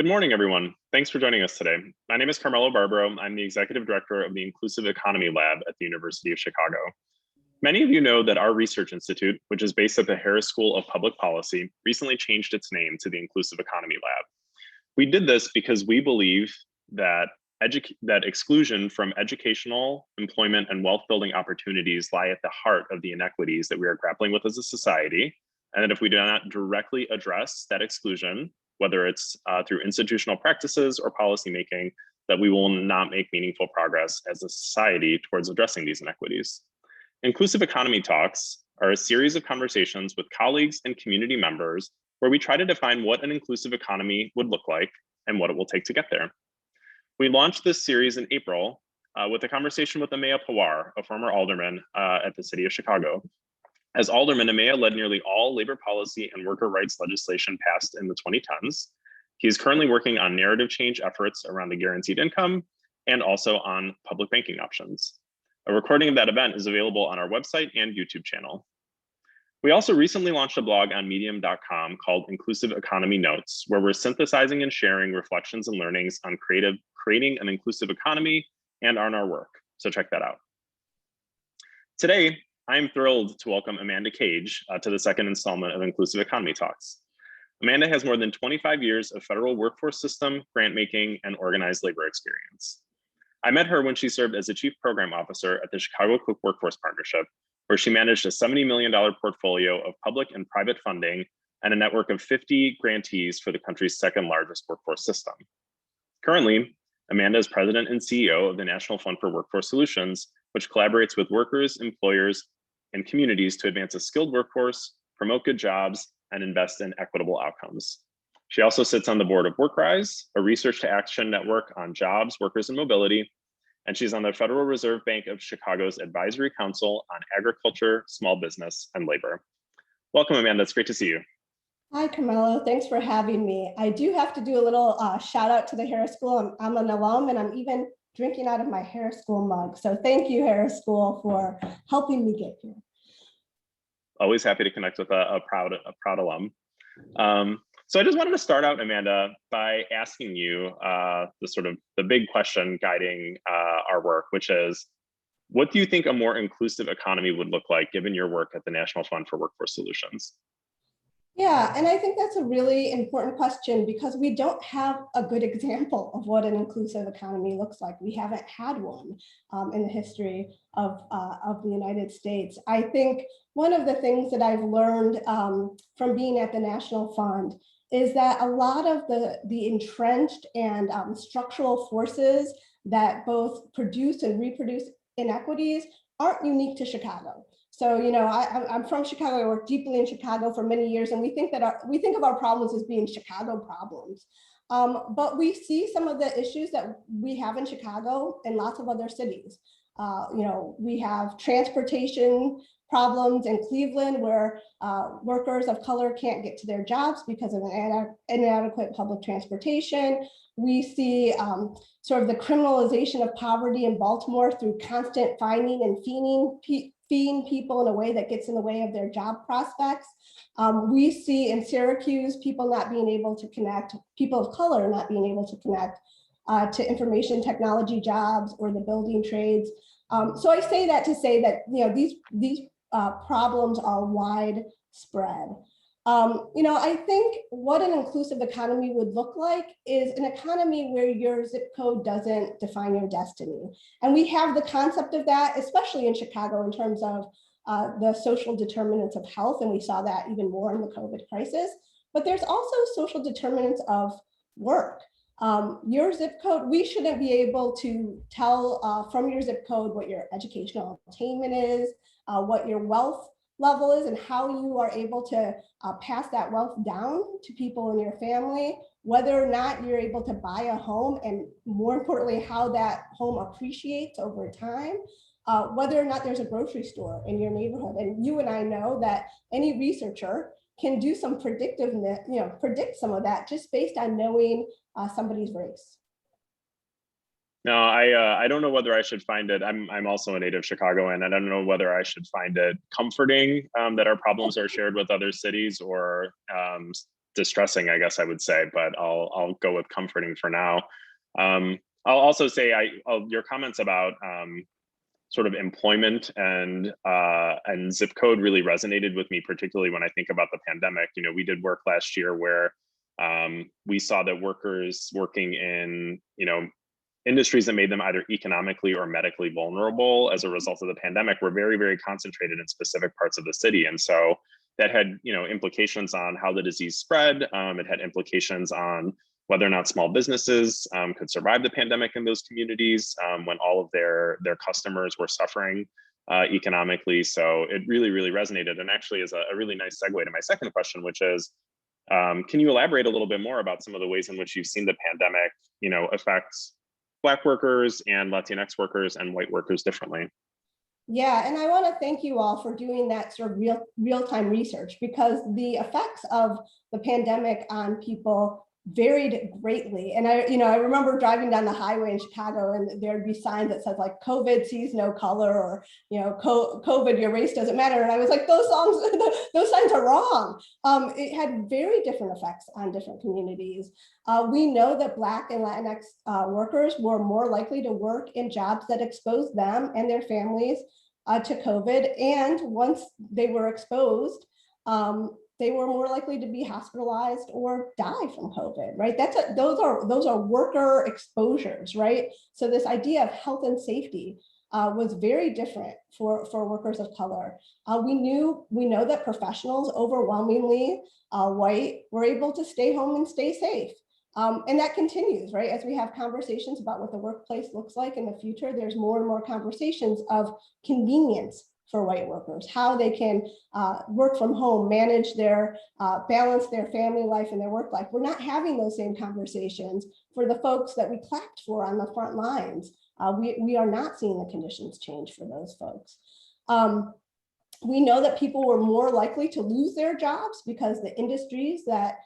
Good morning, everyone. Thanks for joining us today. My name is Carmelo Barbaro. I'm the Executive Director of the Inclusive Economy Lab at the University of Chicago. Many of you know that our research institute, which is based at the Harris School of Public Policy, recently changed its name to the Inclusive Economy Lab. We did this because we believe that exclusion from educational, employment, and wealth-building opportunities lie at the heart of the inequities that we are grappling with as a society, and that if we do not directly address that exclusion, whether it's through institutional practices or policymaking, that we will not make meaningful progress as a society towards addressing these inequities. Inclusive Economy Talks are a series of conversations with colleagues and community members where we try to define what an inclusive economy would look like and what it will take to get there. We launched this series in April with a conversation with Amaya Pawar, a former alderman at the city of Chicago. As alderman, Amaya led nearly all labor policy and worker rights legislation passed in the 2010s. He is currently working on narrative change efforts around the guaranteed income and also on public banking options. A recording of that event is available on our website and YouTube channel. We also recently launched a blog on medium.com called Inclusive Economy Notes, where we're synthesizing and sharing reflections and learnings on creating an inclusive economy and on our work. So check that out. Today, I'm thrilled to welcome Amanda Cage to the second installment of Inclusive Economy Talks. Amanda has more than 25 years of federal workforce system, grant making, and organized labor experience. I met her when she served as a chief program officer at the Chicago Cook Workforce Partnership, where she managed a $70 million portfolio of public and private funding and a network of 50 grantees for the country's second largest workforce system. Currently, Amanda is president and CEO of the National Fund for Workforce Solutions, which collaborates with workers, employers, and communities to advance a skilled workforce, promote good jobs, and invest in equitable outcomes. She also sits on the board of WorkRise, a research to action network on jobs, workers, and mobility, and she's on the Federal Reserve Bank of Chicago's Advisory Council on Agriculture, Small Business, and Labor. Welcome, Amanda. It's great to see you. Hi, Carmelo. Thanks for having me. I do have to do a little shout out to the Harris School. I'm an alum, and I'm even drinking out of my Harris School mug. So thank you, Harris School, for helping me get here. Always happy to connect with a proud alum. So I just wanted to start out, Amanda, by asking you the big question guiding our work, which is, what do you think a more inclusive economy would look like given your work at the National Fund for Workforce Solutions? Yeah, and I think that's a really important question because we don't have a good example of what an inclusive economy looks like. We haven't had one in the history of the United States. I think one of the things that I've learned from being at the National Fund is that a lot of the entrenched and structural forces that both produce and reproduce inequities aren't unique to Chicago. So, you know, I'm from Chicago. I worked deeply in Chicago for many years, and we think of our problems as being Chicago problems. But we see some of the issues that we have in Chicago and lots of other cities. You know, we have transportation problems in Cleveland where workers of color can't get to their jobs because of inadequate public transportation. We see sort of the criminalization of poverty in Baltimore through constant fining and feeing people in a way that gets in the way of their job prospects. We see in Syracuse people not being able to connect, people of color not being able to connect to information technology jobs or the building trades. So I say that to say that, you know, these problems are widespread. You know, I think what an inclusive economy would look like is an economy where your zip code doesn't define your destiny. And we have the concept of that, especially in Chicago, in terms of the social determinants of health. And we saw that even more in the COVID crisis. But there's also social determinants of work. Your zip code, we shouldn't be able to tell from your zip code what your educational attainment is, what your wealth level is, and how you are able to pass that wealth down to people in your family, whether or not you're able to buy a home, and more importantly, how that home appreciates over time, whether or not there's a grocery store in your neighborhood. And you and I know that any researcher can do some predictiveness, you know, predict some of that just based on knowing somebody's race. No, I don't know whether I should find it. I'm also a native Chicagoan, and I don't know whether I should find it comforting that our problems are shared with other cities, or distressing, I guess I would say, but I'll go with comforting for now. I'll also say your comments about sort of employment and zip code really resonated with me, particularly when I think about the pandemic. You know, we did work last year where we saw that workers working in, you know, industries that made them either economically or medically vulnerable as a result of the pandemic were very, very concentrated in specific parts of the city. And so that had, you know, implications on how the disease spread. It had implications on whether or not small businesses could survive the pandemic in those communities when all of their customers were suffering economically. So it really, really resonated, and actually is a really nice segue to my second question, which is, can you elaborate a little bit more about some of the ways in which you've seen the pandemic, you know, affect Black workers and Latinx workers and white workers differently? Yeah, and I want to thank you all for doing that sort of real-time research, because the effects of the pandemic on people varied greatly. And I remember driving down the highway in Chicago, and there'd be signs that said like "COVID sees no color," or "COVID, your race doesn't matter." And I was like, those signs are wrong. It had very different effects on different communities. We know that Black and Latinx workers were more likely to work in jobs that exposed them and their families to COVID. And once they were exposed, they were more likely to be hospitalized or die from COVID, right? Those are worker exposures, right? So this idea of health and safety was very different for workers of color. We know that professionals, overwhelmingly white, were able to stay home and stay safe. And that continues, right? As we have conversations about what the workplace looks like in the future, there's more and more conversations of convenience for white workers, how they can work from home, manage their, balance their family life and their work life. We're not having those same conversations for the folks that we clapped for on the front lines. We are not seeing the conditions change for those folks. We know that people were more likely to lose their jobs because the industries that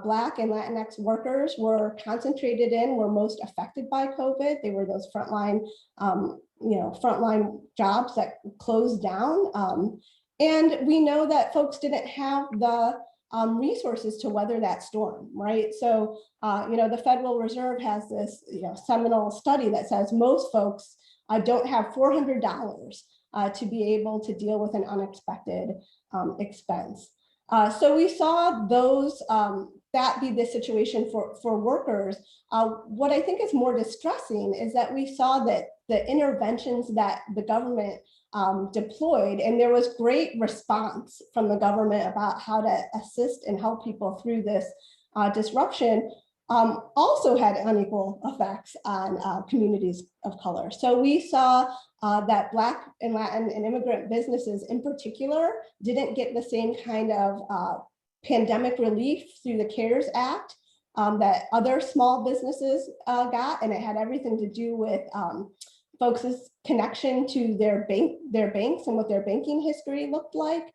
Black and Latinx workers were concentrated in were most affected by COVID. They were those frontline jobs that closed down. And we know that folks didn't have the resources to weather that storm, right? So, the Federal Reserve has this, seminal study that says most folks don't have $400 to be able to deal with an unexpected expense. So we saw those, that be the situation for workers. What I think is more distressing is that we saw that the interventions that the government deployed, and there was great response from the government about how to assist and help people through this disruption, also had unequal effects on communities of color. So we saw that Black and Latin and immigrant businesses in particular didn't get the same kind of pandemic relief through the CARES Act that other small businesses got, and it had everything to do with folks' connection to their banks and what their banking history looked like.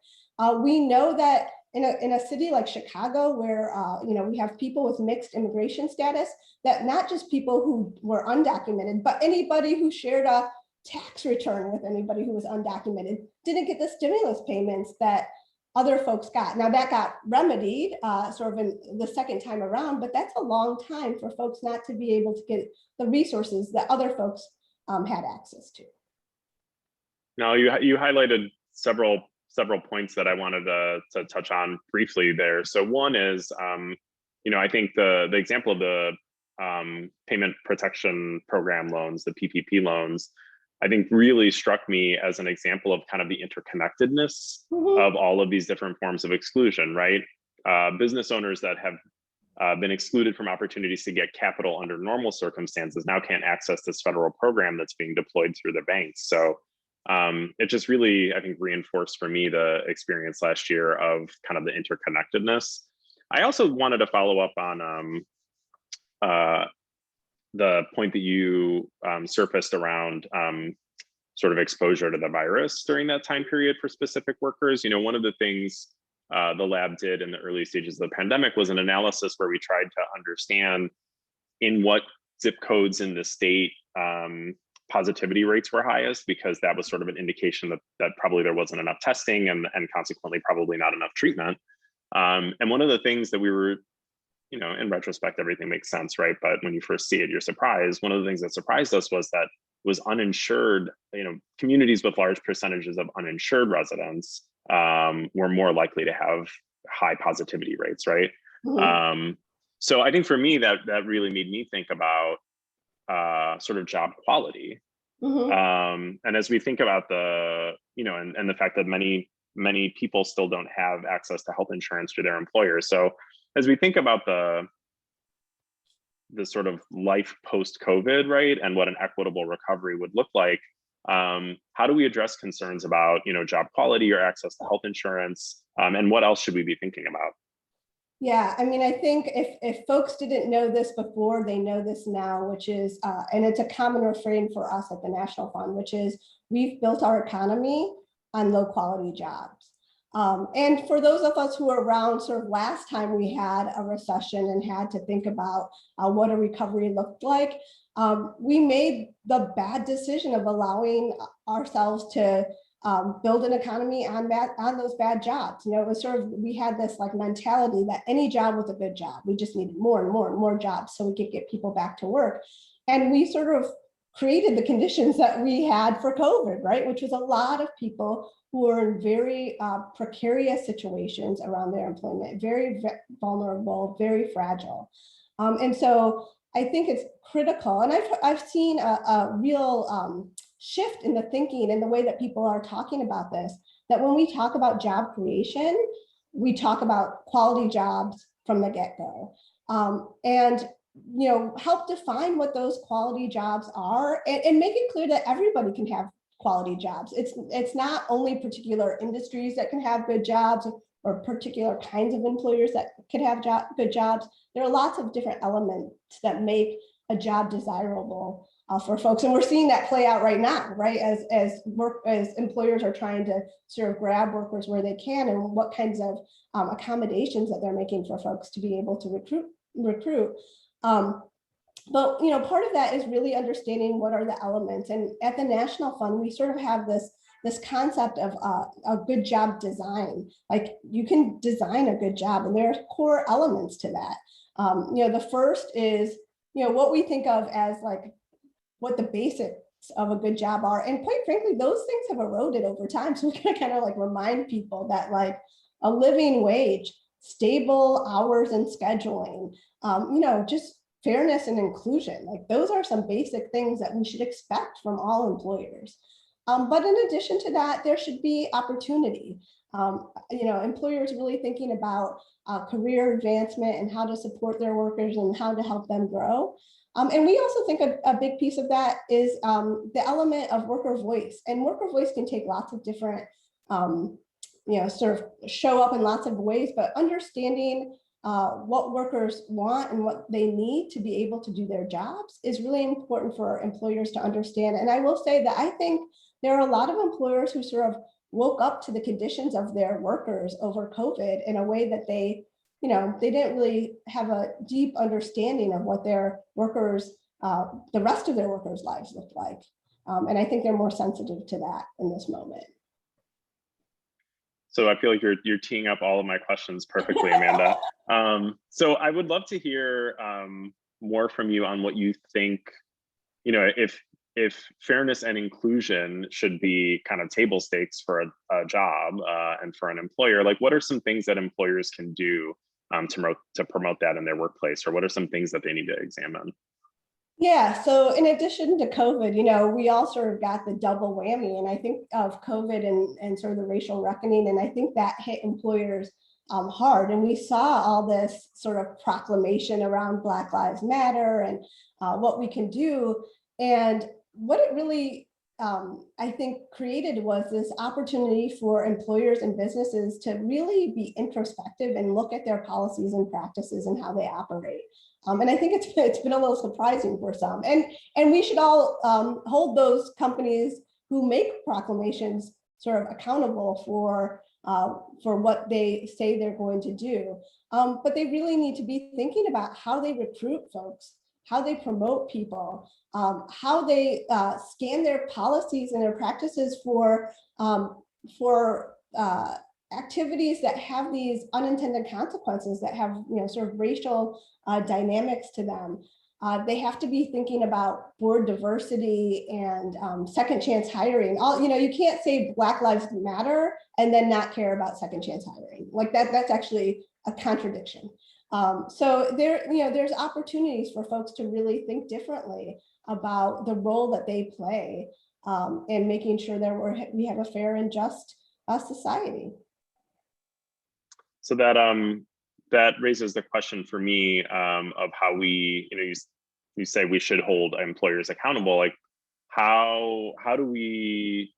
We know that in a city like Chicago, where we have people with mixed immigration status, that not just people who were undocumented, but anybody who shared a tax return with anybody who was undocumented didn't get the stimulus payments that other folks got. Now that got remedied sort of in the second time around, but that's a long time for folks not to be able to get the resources that other folks had access to. Now you highlighted several points that I wanted to touch on briefly there. So one is, I think the example of the payment protection program loans, the PPP loans, I think really struck me as an example of kind of the interconnectedness of all of these different forms of exclusion, right? Business owners that have been excluded from opportunities to get capital under normal circumstances now can't access this federal program that's being deployed through the banks. So it just really, I think, reinforced for me the experience last year of kind of the interconnectedness. I also wanted to follow up on the point that you surfaced around sort of exposure to the virus during that time period for specific workers. One of the things the lab did in the early stages of the pandemic was an analysis where we tried to understand in what zip codes in the state positivity rates were highest, because that was sort of an indication that probably there wasn't enough testing and consequently probably not enough treatment. And one of the things that we were, in retrospect, everything makes sense, right? But when you first see it, you're surprised. One of the things that surprised us was that was uninsured, communities with large percentages of uninsured residents were more likely to have high positivity rates, right? Mhm. So I think for me, that really made me think about sort of job quality. Mhm. And as we think about the, and the fact that many people still don't have access to health insurance through their employers. So as we think about the sort of life post-COVID, right, and what an equitable recovery would look like, how do we address concerns about, job quality or access to health insurance, and what else should we be thinking about? Yeah, I mean, I think if folks didn't know this before, they know this now, which is, and it's a common refrain for us at the National Fund, which is we've built our economy on low quality jobs. And for those of us who were around sort of last time we had a recession and had to think about what a recovery looked like, we made the bad decision of allowing ourselves to build an economy on those bad jobs. It was sort of, we had this like mentality that any job was a good job. We just needed more and more and more jobs so we could get people back to work. And we sort of created the conditions that we had for COVID, right? Which was a lot of people who were in very precarious situations around their employment, very vulnerable, very fragile. And so I think it's critical. And I've seen a real shift in the thinking and the way that people are talking about this, that when we talk about job creation, we talk about quality jobs from the get-go. And help define what those quality jobs are, and make it clear that everybody can have quality jobs. It's not only particular industries that can have good jobs or particular kinds of employers that can have good jobs. There are lots of different elements that make a job desirable for folks, and we're seeing that play out right now, right? As employers are trying to sort of grab workers where they can, and what kinds of accommodations that they're making for folks to be able to recruit. But part of that is really understanding what are the elements. And at the National Fund, we sort of have this concept of a good job design. Like, you can design a good job, and there are core elements to that. The first is what we think of as like what the basics of a good job are, and quite frankly, those things have eroded over time. So we can kind of like remind people that like a living wage, stable hours and scheduling, just fairness and inclusion. Like, those are some basic things that we should expect from all employers. But in addition to that, there should be opportunity. Employers really thinking about career advancement and how to support their workers and how to help them grow. And we also think a big piece of that is the element of worker voice. And worker voice can take lots of different, sort of show up in lots of ways, but understanding what workers want and what they need to be able to do their jobs is really important for employers to understand. And I will say that I think there are a lot of employers who sort of woke up to the conditions of their workers over COVID in a way that they didn't really have a deep understanding of what their workers, the rest of their workers' lives looked like. And I think they're more sensitive to that in this moment. So I feel like you're teeing up all of my questions perfectly, Amanda. So I would love to hear more from you on what you think, if fairness and inclusion should be kind of table stakes for a job and for an employer. Like, what are some things that employers can do to promote that in their workplace, or what are some things that they need to examine? Yeah, so in addition to COVID, we all sort of got the double whammy. And I think of COVID and sort of the racial reckoning, and I think that hit employers hard. And we saw all this sort of proclamation around Black Lives Matter and what we can do. And what it really, I think, created was this opportunity for employers and businesses to really be introspective and look at their policies and practices and how they operate. And I think it's been a little surprising for some. And we should all hold those companies who make proclamations sort of accountable for what they say they're going to do. But they really need to be thinking about how they recruit folks, how they promote people, how they scan their policies and their practices for activities that have these unintended consequences, that have, sort of racial dynamics to them, they have to be thinking about board diversity and second chance hiring. You can't say Black Lives Matter and then not care about second chance hiring. Like that's actually a contradiction. So there's opportunities for folks to really think differently about the role that they play in making sure that we have a fair and just society. So that raises the question for me of how we, you say we should hold employers accountable. Like how do we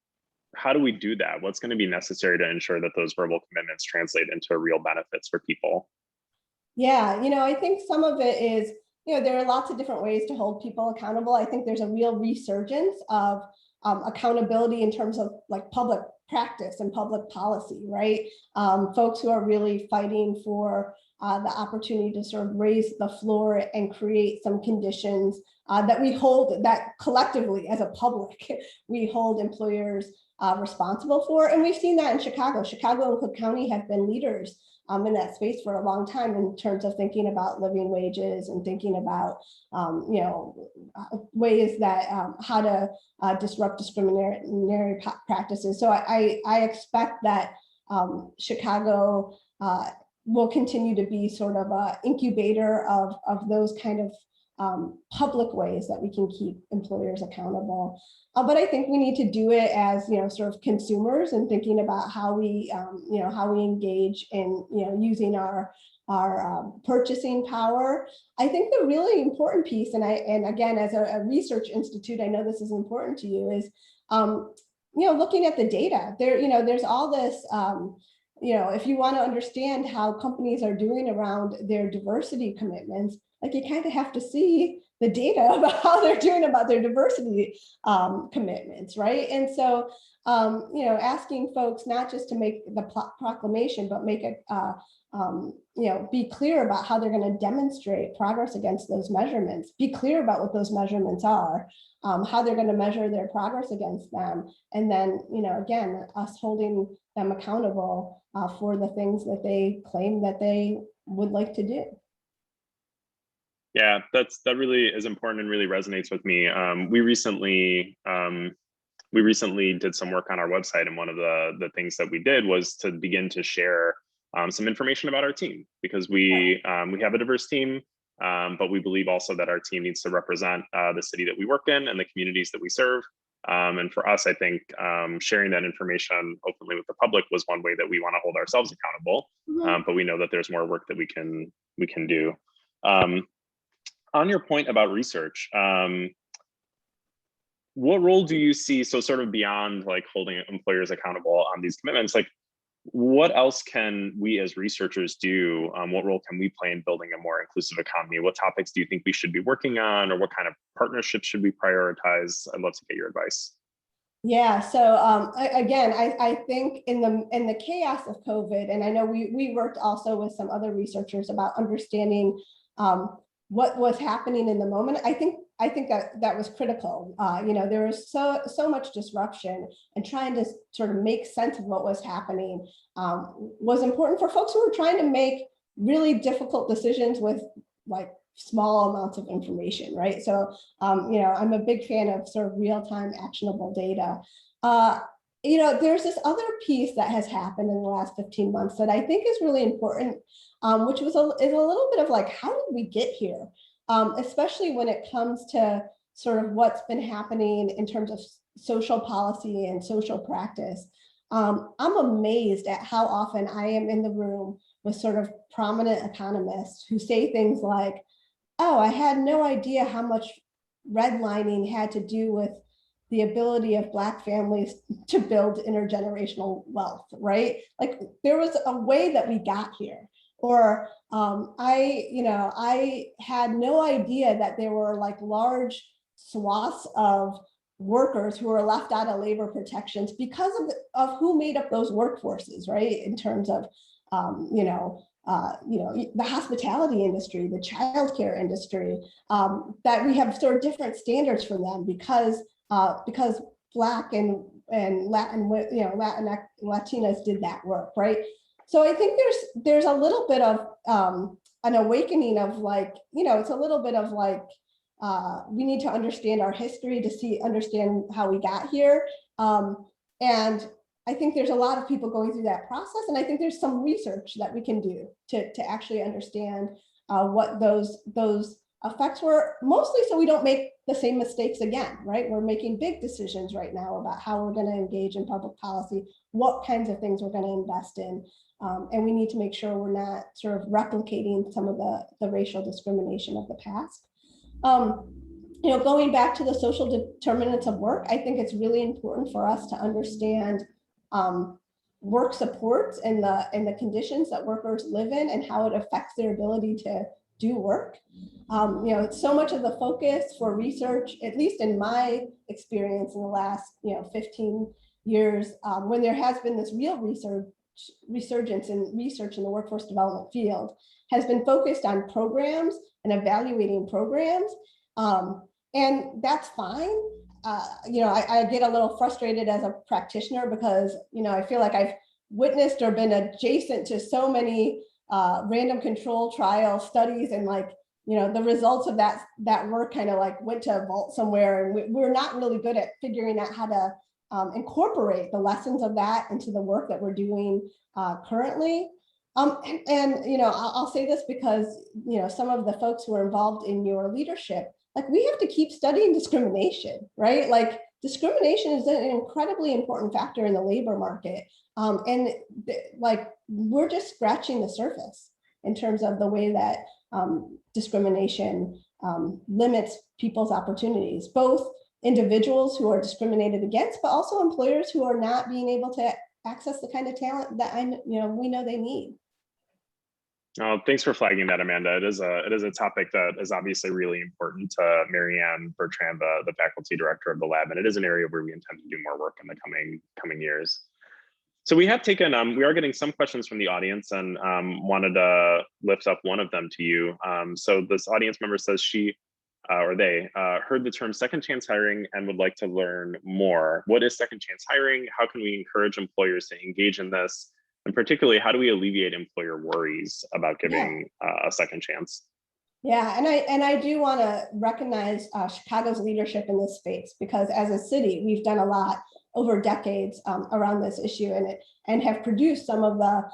do that? What's going to be necessary to ensure that those verbal commitments translate into real benefits for people? Yeah, I think some of it is, there are lots of different ways to hold people accountable. I think there's a real resurgence of accountability in terms of like public practice and public policy, right? Folks who are really fighting for the opportunity to sort of raise the floor and create some conditions that we hold, that collectively as a public, we hold employers responsible for. And we've seen that in Chicago. Chicago and Cook County have been leaders in that space for a long time in terms of thinking about living wages and thinking about, ways that how to disrupt discriminatory practices. So I expect that Chicago will continue to be sort of an incubator of those kind of public ways that we can keep employers accountable. But I think we need to do it as, sort of consumers and thinking about how we, how we engage in, using our purchasing power. I think the really important piece, and again, as a research institute, I know this is important to you, is, looking at the data. There's all this, if you want to understand how companies are doing around their diversity commitments, like you kind of have to see the data about how they're doing about their diversity commitments, right? And so, asking folks not just to make the proclamation, but make it, be clear about how they're going to demonstrate progress against those measurements, be clear about what those measurements are, how they're going to measure their progress against them. And then, again, us holding them accountable for the things that they claim that they would like to do. Yeah, that really is important and really resonates with me. We recently did some work on our website, and one of the things that we did was to begin to share some information about our team, because we have a diverse team, but we believe also that our team needs to represent the city that we work in and the communities that we serve. And for us, I think sharing that information openly with the public was one way that we want to hold ourselves accountable. But we know that there's more work that we can do. On your point about research, what role do you see, so sort of beyond like holding employers accountable on these commitments, like what else can we as researchers do? What role can we play in building a more inclusive economy? What topics do you think we should be working on, or what kind of partnerships should we prioritize? I'd love to get your advice. Yeah, so again, I think in the chaos of COVID, and I know we worked also with some other researchers about understanding what was happening in the moment. I think that was critical. There was so much disruption, and trying to sort of make sense of what was happening was important for folks who were trying to make really difficult decisions with like small amounts of information, right? So, I'm a big fan of sort of real-time actionable data. There's this other piece that has happened in the last 15 months that I think is really important, which is a little bit of like, how did we get here? Especially when it comes to sort of what's been happening in terms of social policy and social practice. I'm amazed at how often I am in the room with sort of prominent economists who say things like, oh, I had no idea how much redlining had to do with the ability of Black families to build intergenerational wealth, right? Like there was a way that we got here. Or I had no idea that there were like large swaths of workers who were left out of labor protections because of who made up those workforces, right? In terms of, the hospitality industry, the childcare industry, that we have sort of different standards for them because Black and Latinas did that work, right? So I think there's a little bit of an awakening of like, it's a little bit of like, we need to understand our history to understand how we got here. And I think there's a lot of people going through that process. And I think there's some research that we can do to actually understand what those effects were, mostly so we don't make the same mistakes again, right? We're making big decisions right now about how we're going to engage in public policy, what kinds of things we're going to invest in. And we need to make sure we're not sort of replicating some of the racial discrimination of the past. Going back to the social determinants of work, I think it's really important for us to understand work supports and the conditions that workers live in and how it affects their ability to do work. It's so much of the focus for research, at least in my experience in the last 15 years, when there has been this real resurgence in research in the workforce development field, has been focused on programs and evaluating programs. And that's fine. I get a little frustrated as a practitioner because, I feel like I've witnessed or been adjacent to so many random control trial studies, and like, the results of that work kind of like went to a vault somewhere, and we're not really good at figuring out how to incorporate the lessons of that into the work that we're doing currently. I'll say this because, some of the folks who are involved in your leadership, like, we have to keep studying discrimination, right? Like, discrimination is an incredibly important factor in the labor market. We're just scratching the surface in terms of the way that discrimination limits people's opportunities, both individuals who are discriminated against, but also employers who are not being able to access the kind of talent that we know they need. Thanks for flagging that, Amanda. It is a topic that is obviously really important to Marianne Bertrand, the faculty director of the lab, and it is an area where we intend to do more work in the coming years. So we have taken, we are getting some questions from the audience, and wanted to lift up one of them to you. So this audience member says they heard the term second chance hiring and would like to learn more. What is second chance hiring? How can we encourage employers to engage in this? And particularly, how do we alleviate employer worries about giving a second chance? Yeah, and I do want to recognize Chicago's leadership in this space, because as a city, we've done a lot over decades around this issue, and have produced some of the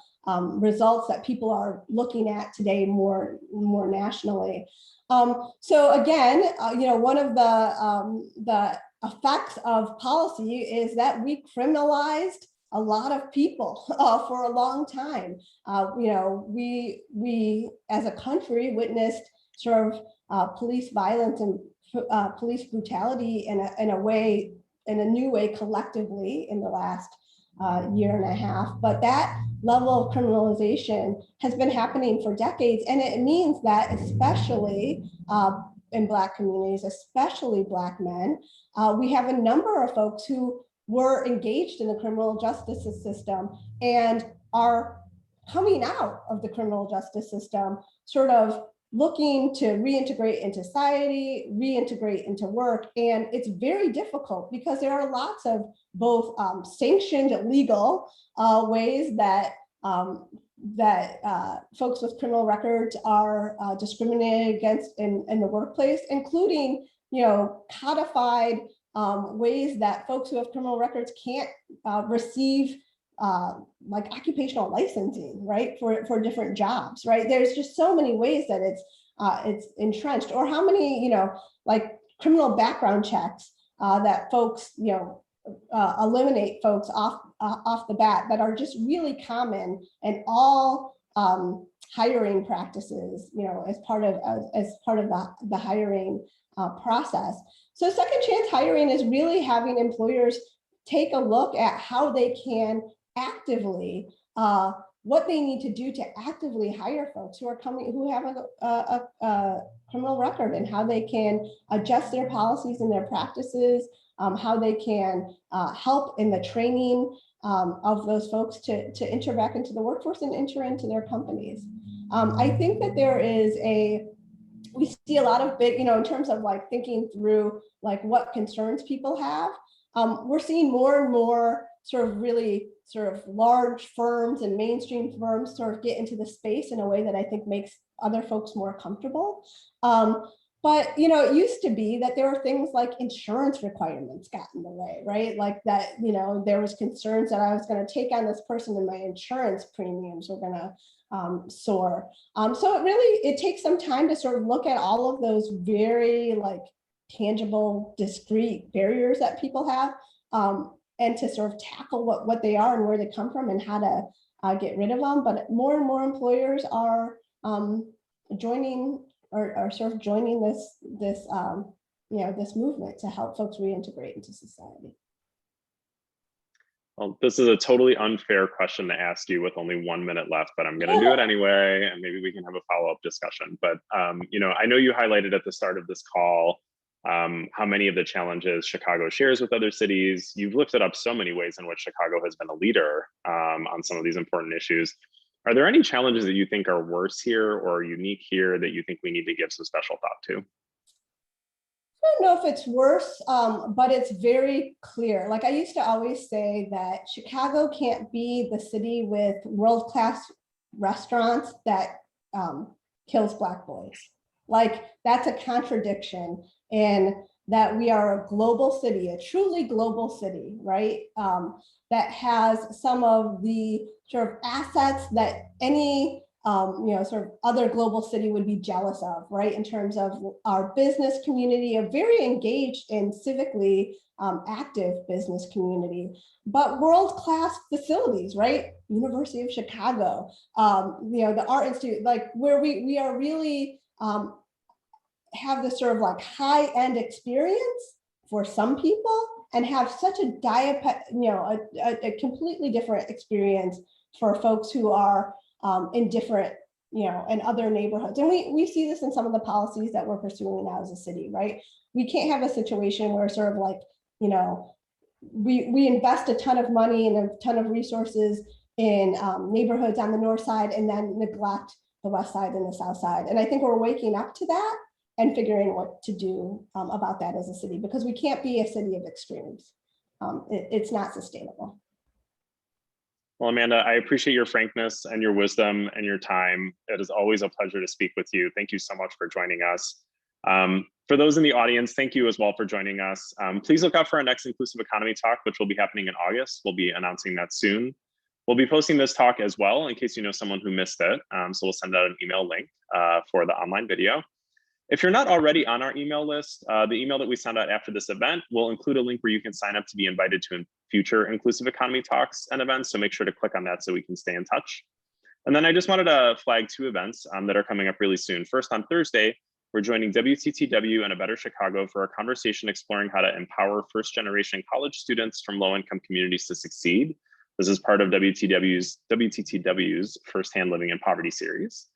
results that people are looking at today more nationally. So again, one of the effects of policy is that we criminalized a lot of people for a long time. We as a country witnessed sort of police violence and police brutality in a new way collectively in the last year and a half. But that level of criminalization has been happening for decades, and it means that especially in Black communities, especially Black men, we have a number of folks who were engaged in the criminal justice system and are coming out of the criminal justice system, sort of looking to reintegrate into society, reintegrate into work. And it's very difficult because there are lots of both sanctioned legal ways that folks with criminal records are discriminated against in the workplace, including codified ways that folks who have criminal records can't receive like occupational licensing, right, for different jobs, right? There's just so many ways that it's entrenched, or how many like criminal background checks that folks eliminate folks off the bat that are just really common in all hiring practices, as part of the hiring process. So second chance hiring is really having employers take a look at how they can actively, what they need to do to actively hire folks who have a criminal record, and how they can adjust their policies and their practices, how they can help in the training of those folks to enter back into the workforce and enter into their companies. I think that we see a lot of big, in terms of like thinking through like what concerns people have. we're seeing more and more sort of really sort of large firms and mainstream firms sort of get into the space in a way that I think makes other folks more comfortable. But it used to be that there were things like insurance requirements got in the way, right? Like that, there was concerns that I was going to take on this person and my insurance premiums were going to soar. So it takes some time to sort of look at all of those very like tangible, discrete barriers that people have, and to sort of tackle what they are and where they come from and how to get rid of them. But more and more employers are joining or sort of joining this movement to help folks reintegrate into society. Well, this is a totally unfair question to ask you with only 1 minute left, but I'm going to do it anyway, and maybe we can have a follow-up discussion. But I know you highlighted at the start of this call how many of the challenges Chicago shares with other cities. You've lifted up so many ways in which Chicago has been a leader on some of these important issues. Are there any challenges that you think are worse here or unique here that you think we need to give some special thought to? I don't know if it's worse, but it's very clear. Like I used to always say that Chicago can't be the city with world-class restaurants that kills Black boys. Like that's a contradiction, and that we are a global city, a truly global city, right? That has some of the sort of assets that any sort of other global city would be jealous of, right? In terms of our business community, a very engaged and civically active business community, but world-class facilities, right? University of Chicago, the Art Institute, like where we are really have this sort of like high-end experience for some people and have such a completely different experience for folks who are in different, in other neighborhoods. And we see this in some of the policies that we're pursuing now as a city, right? We can't have a situation where sort of like, we invest a ton of money and a ton of resources in neighborhoods on the north side and then neglect the west side and the south side. And I think we're waking up to that and figuring what to do about that as a city, because we can't be a city of extremes. It's not sustainable. Well, Amanda, I appreciate your frankness and your wisdom and your time. It is always a pleasure to speak with you. Thank you so much for joining us. For those in the audience, thank you as well for joining us. Please look out for our next Inclusive Economy Talk, which will be happening in August. We'll be announcing that soon. We'll be posting this talk as well in case you know someone who missed it. So we'll send out an email link for the online video. If you're not already on our email list, the email that we send out after this event will include a link where you can sign up to be invited to future Inclusive Economy talks and events. So make sure to click on that so we can stay in touch. And then I just wanted to flag 2 events that are coming up really soon. First, on Thursday, we're joining WTTW and A Better Chicago for a conversation exploring how to empower first-generation college students from low-income communities to succeed. This is part of WTTW's Firsthand Living in Poverty series.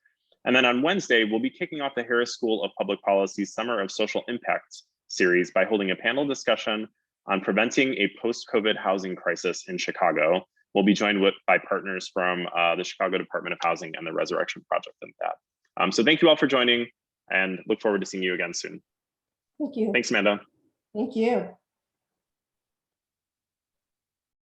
And then on Wednesday, we'll be kicking off the Harris School of Public Policy's Summer of Social Impact series by holding a panel discussion on preventing a post-COVID housing crisis in Chicago. We'll be joined by partners from the Chicago Department of Housing and the Resurrection Project and that. So thank you all for joining and look forward to seeing you again soon. Thank you. Thanks, Amanda. Thank you.